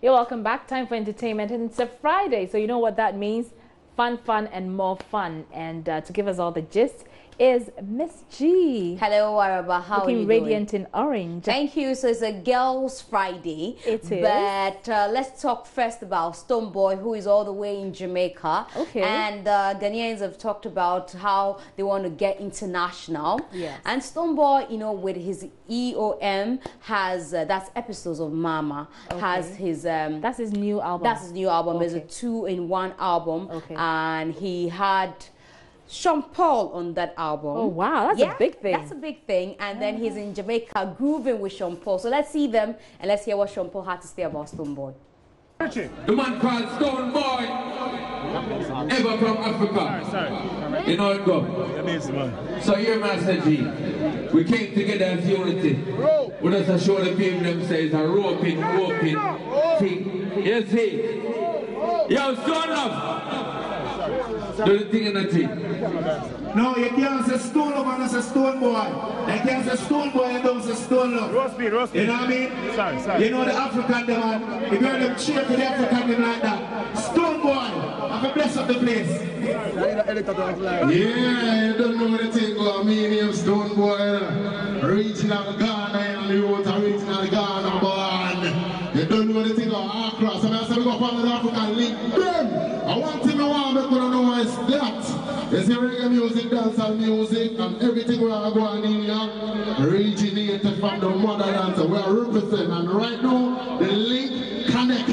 You're welcome back. Time for entertainment, and it's a Friday, so you know what that means. Fun, and more fun. And to give us all the gist is Miss G. Hello, Araba. How are you Looking radiant in orange. Thank you. So it's a Girls' Friday. It is. But let's talk first about Stonebwoy, who is all the way in Jamaica. Okay. And Ghanaians have talked about how they want to get international. Yes. And Stonebwoy, you know, with his EOM has that's episodes of Mama. Okay. Has his that's his new album. That's his new album. Okay. It's a 2-in-1 album. Okay. And he had Sean Paul on that album. Oh wow, that's a big thing. That's a big thing. And then he's in Jamaica grooving with Sean Paul. So let's see them and let's hear what Sean Paul had to say about Stonebwoy. The man called Stonebwoy, ever from Africa. Sorry. You know it go. Amazing, man. So here, Master G, we came together as unity. We just show the people themselves a roping thing. You see? Yo, Stone Love. Do the thing in the thing. No, you can't say Stone Love and say Stonebwoy. You can't say Stonebwoy and don't say Stone Love. Roast You know what I mean? Sorry. You know the African man, if you heard them cheer for the African them like that, Stonebwoy, have a bless up the place. Yeah, you don't know what the thing go. Me name Stonebwoy, regional Ghana and the youth, regional Ghana born. You don't know what the thing go. Across, and I said we go from the African link. And one thing I want to make you know is that it's the reggae music, dancehall music, and everything we are going in here originated from the motherland. So we are representing, and right now the link connect.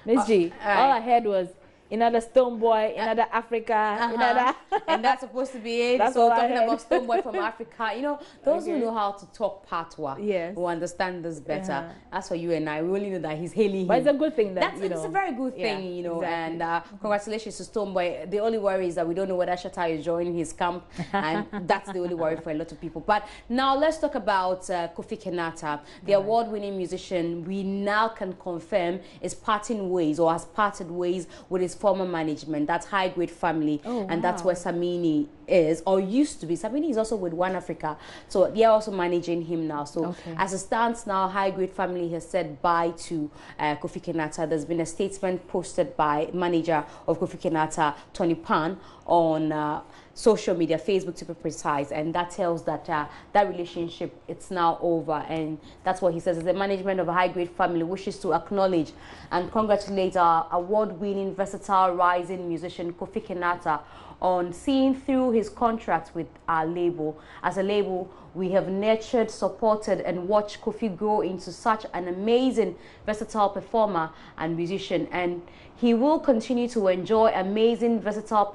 Miss G, all I heard was another Stonebwoy, another Africa, another. And that's supposed to be it. That's so all talking I heard. about Stonebwoy from Africa, you know, those who know how to talk patois will understand this better. As for you and I, we only know that he's hailing But him. it's a good thing that, That's, you know. it's a very good thing, you know, exactly. and congratulations to Stonebwoy. The only worry is that we don't know whether Shatta is joining his camp, and that's the only worry for a lot of people. But now let's talk about Kofi Kenata, the award-winning musician. We now can confirm is parting ways or has parted ways with his former management. That's High Grade Family, and that's where Samini is or used to be. Samini is also with One Africa, so they're also managing him now. So as it stands now, High Grade Family has said bye to Kofi Kenata. There's been a statement posted by manager of Kofi Kenata, Tony Pan, on social media, Facebook to be precise, and that tells that that relationship, it's now over. And that's what he says. The management of a High Grade Family wishes to acknowledge and congratulate our award-winning, versatile, rising musician Kofi Kenata on seeing through his contract with our label. As a label, we have nurtured, supported, and watched Kofi grow into such an amazing, versatile performer and musician, and he will continue to enjoy amazing, versatile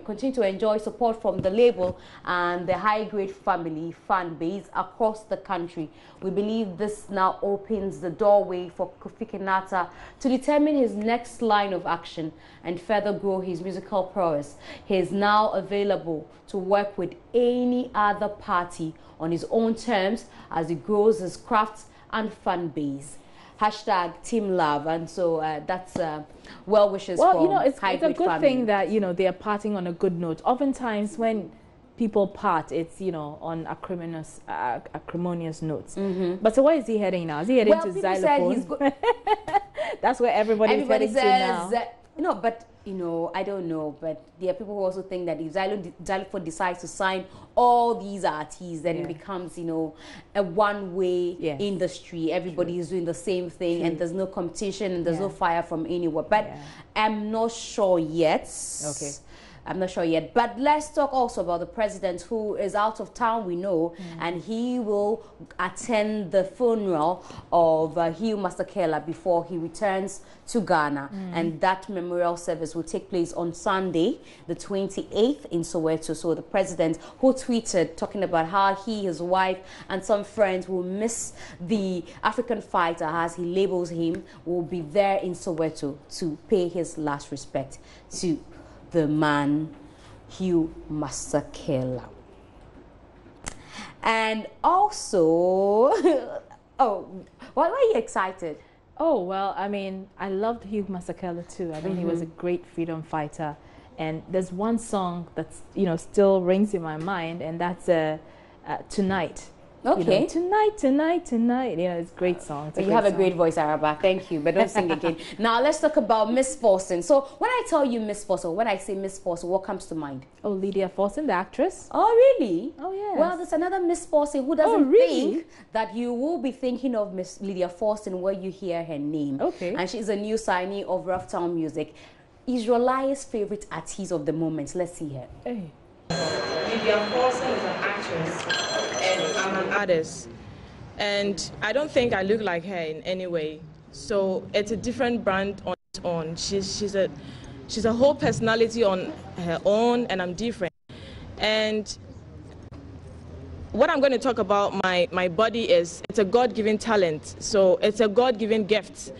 continue to enjoy support from the label and the High Grade Family fan base across the country. We believe this now opens the doorway for Kofi Kenata to determine his next line of action and further grow his musical prowess. He is now available to work with any other party on his own terms as he grows his craft and fan base. Hashtag Team Love, and so that's well wishes. Well, you know, it's a good thing that, you know, they are parting on a good note. Oftentimes when people part, it's, you know, on acrimonious notes. But so where is he heading now? Is he heading to xylophone? That's where everybody says to now. No, but you know, I don't know, but there are people who also think that if xylophone decides to sign all these artists, then it becomes, you know, a one-way industry. Everybody is doing the same thing, and there's no competition, and there's no fire from anywhere. But I'm not sure yet. Okay. I'm not sure yet, but let's talk also about the president, who is out of town, we know, and he will attend the funeral of Hugh Masekela before he returns to Ghana. And that memorial service will take place on Sunday, the 28th in Soweto. So the president, who tweeted talking about how he, his wife, and some friends will miss the African fighter, as he labels him, will be there in Soweto to pay his last respect to the man Hugh Masekela. And also, why are you excited? Oh, well, I mean, I loved Hugh Masekela too. I think he was a great freedom fighter. And there's one song that's, you know, still rings in my mind, and that's Tonight. Okay. Tonight, tonight, tonight. It's a great song. It's a you have a great voice, Araba. Thank you, but don't sing again. Now let's talk about Miss Forson. So when I tell you Miss Forson, when I say Miss Forson, what comes to mind? Oh, Lydia Forson, the actress. Oh, really? Oh, yeah. Well, there's another Miss Forson who doesn't think that you will be thinking of Miss Lydia Forson when you hear her name. Okay. And she's a new signee of Rough Town Music. Israeli's favorite artist of the moment. Let's see her. Hey. Lydia Forson is an actress and I'm an artist, and I don't think I look like her in any way. So it's a different brand on its own. She's a whole personality on her own, and I'm different. And what I'm going to talk about my body is it's a God-given talent. So it's a God-given gift.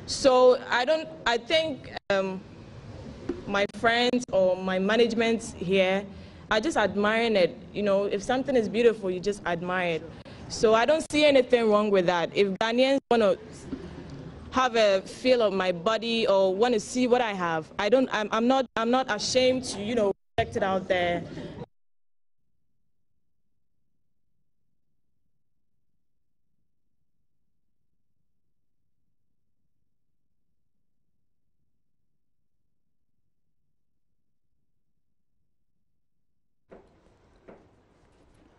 So I think my friends or my management here are just admiring it. If something is beautiful, you just admire it. So I don't see anything wrong with that. If Ghanaians want to have a feel of my body or want to see what I have, I'm not ashamed to, project it out there.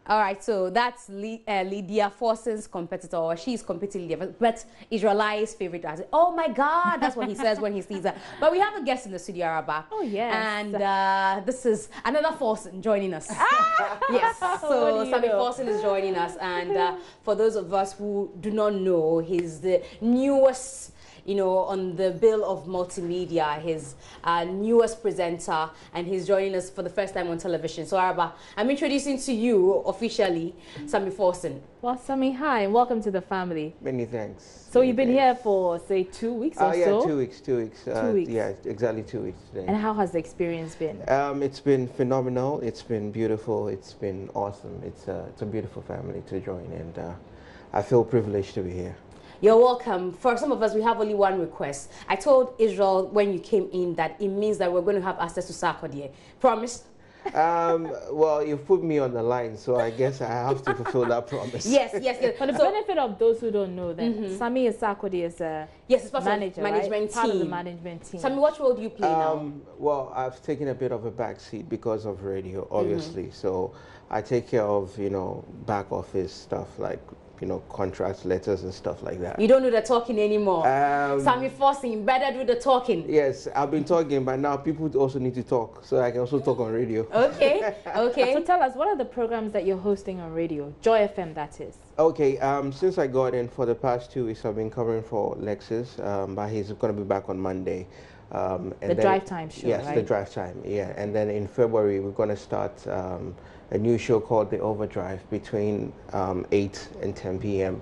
All right, so that's Lydia Forson's competitor, or she's competing Lydia, but Israeli's favorite artist. Oh my God, that's what he says when he sees her. But we have a guest in the studio, Araba. Oh, yes. And this is another Forson joining us. Yes, so Sammy Forson is joining us. And for those of us who do not know, he's the newest, on the bill of multimedia, his newest presenter, and he's joining us for the first time on television. So, Araba, I'm introducing to you officially Sammy Forson. Well, Sammy, hi, and welcome to the family. Many thanks. So you've been here for, say, 2 weeks or yeah, so? 2 weeks. 2 weeks. 2 weeks. Yeah, exactly 2 weeks today. And how has the experience been? It's been phenomenal. It's been beautiful. It's been awesome. It's a beautiful family to join, and I feel privileged to be here. You're welcome. For some of us, we have only one request. I told Israel when you came in that it means that we're going to have access to Sarkodie. Promise? Well, you've put me on the line, so I guess I have to fulfill that promise. Yes. For the benefit of those who don't know, then Sammy Sarkodie is a manager, management part team. of the management team. Sammy, what role do you play now? Well, I've taken a bit of a back seat because of radio, obviously. So I take care of, back office stuff like contracts, letters, and stuff like that. You don't do the talking anymore. Sammy Forson, better do the talking. Yes, I've been talking, but now people also need to talk, so I can also talk on radio. Okay. So tell us, what are the programs that you're hosting on radio? Joy FM, that is. Okay, since I got in for the past 2 weeks, I've been covering for Lexus, but he's going to be back on Monday. The Drive Time show, yes, right? the Drive Time, yeah. And then in February, we're going to start a new show called The Overdrive between 8 and 10 p.m.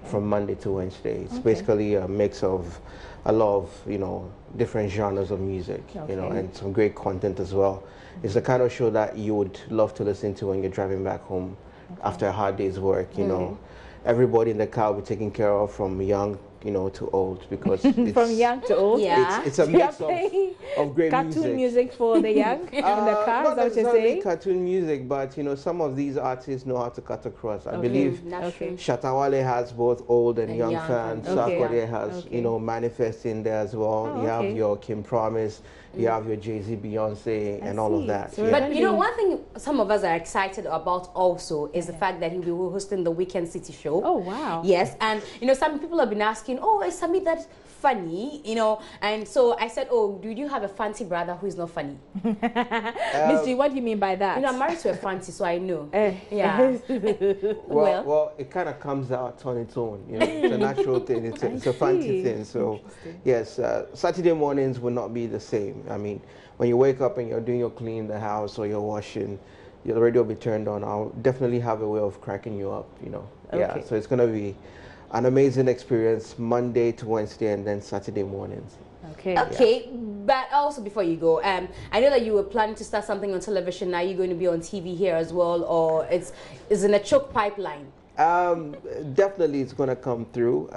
from Monday to Wednesday. It's basically a mix of a lot of, different genres of music, and some great content as well. It's the kind of show that you would love to listen to when you're driving back home after a hard day's work, Everybody in the car will be taken care of from young, to old, because it's, from young to old. Yeah, it's a mix of great cartoon music for the young in the car. Not Is that what you're saying? cartoon music, but some of these artists know how to cut across. I believe Shatawale has both old and young fans. Sarkodie has Manifest in there as well. You have your Kim Promise. You have your Jay-Z, Beyonce, and all of that. So but one thing some of us are excited about also is the fact that he'll be hosting the Weekend City show. Oh, wow. Yes, and some people have been asking, oh, is Sammy that funny? And so I said, oh, do you have a fancy brother who is not funny? Miss G, what do you mean by that? I'm married to a fancy, so I know. Yeah. well, it kind of comes out on its own. It's a natural thing. It's a fancy thing. So, yes, Saturday mornings will not be the same. I mean, when you wake up and you're doing your cleaning the house or you're washing, your radio will be turned on. I'll definitely have a way of cracking you up, Yeah, so it's going to be an amazing experience Monday to Wednesday and then Saturday mornings. Okay, but also before you go, I know that you were planning to start something on television. Now you're going to be on TV here as well, or it's in a choke pipeline? Definitely it's going to come through.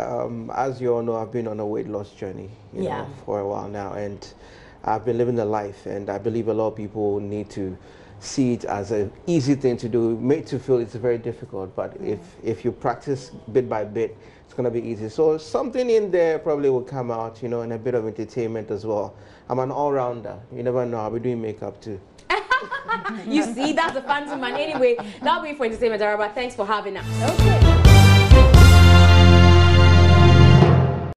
As you all know, I've been on a weight loss journey for a while now, and I've been living the life, and I believe a lot of people need to see it as an easy thing to do, made to feel it's very difficult. But if you practice bit by bit, it's going to be easy. So something in there probably will come out, you know, and a bit of entertainment as well. I'm an all-rounder. You never know. I'll be doing makeup too. You see, that's a fancy man. Anyway, that'll be for entertainment, Araba. Thanks for having us. Okay.